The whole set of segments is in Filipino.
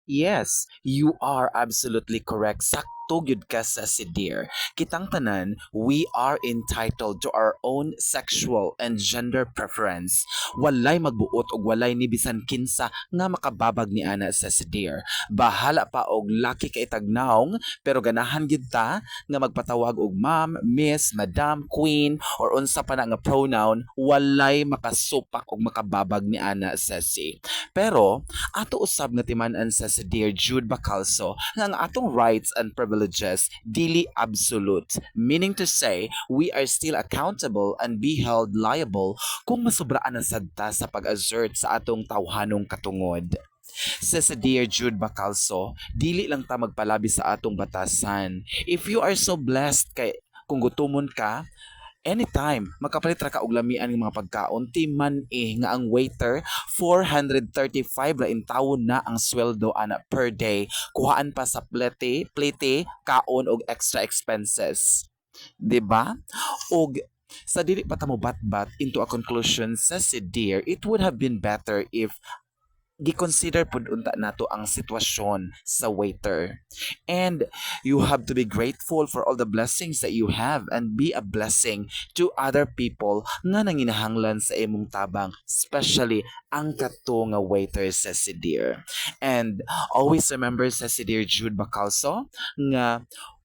Yes, you are absolutely correct. Sakto gyud ka sa si Dear. Kitang tanan, we are entitled to our own sexual and gender preference. Walay magbuot og walay ni bisan kinsa nga makababag ni ana sa si Dear. Bahala pa og laki kay tagnaong pero ganahan gyud ta nga magpatawag og ma'am, miss, madam, queen or unsa pa na nga pronoun, walay makasupak og makababag ni ana sa si. Pero ato usab nga timan-an sa si Dear Jude Bacalso nga ang atong rights and privileges dili absolute, meaning to say we are still accountable and be held liable kung masobraan na sad ta sa pag-assert sa atong tawhanong katungod. Sa Dear Jude Bacalso, dili lang ta magpalabi sa atong batasan. If you are so blessed kay kung gutumon ka, anytime, makapalit ra ka og lamian ng mga pagkaon, timan nga ang waiter, 435 ra in taon na ang sweldo ana per day. Kuhaan pa sa plete, kaon og extra expenses. 'Di ba? Og sa dili pa ta mo bat into a conclusion sa si Dear, it would have been better if gi-consider pud unta nato ang sitwasyon sa waiter. And you have to be grateful for all the blessings that you have and be a blessing to other people nga nanginahanglan sa imong tabang, especially ang kato nga waiter sa si Dear. And always remember sa si Dear Jude Bacalso nga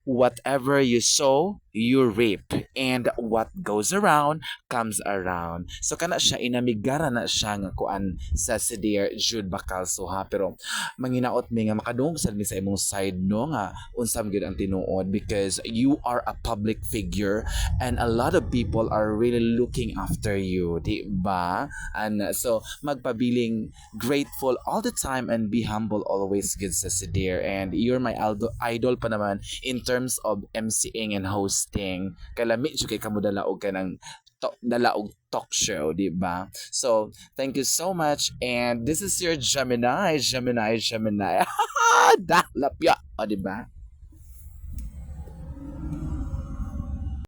whatever you sow, you reap. And what goes around, comes around. So kana siya, inamigara na siya nga kuan sa si Dear Jude Bacalso ha. Pero manginaot mi nga makadungog sad mi sa imong side no nga unsam gyud ang tinuod because you are a public figure and a lot of people are really looking after you, di ba? And so magpabiling grateful all the time and be humble always good sa si Dear. And you're my idol pa naman in terms of MCing and hosting. Kalami jud kay kamo dala og kanang dala og talk show, di ba? So, thank you so much. And this is your Gemini. Dalapya. O, di ba?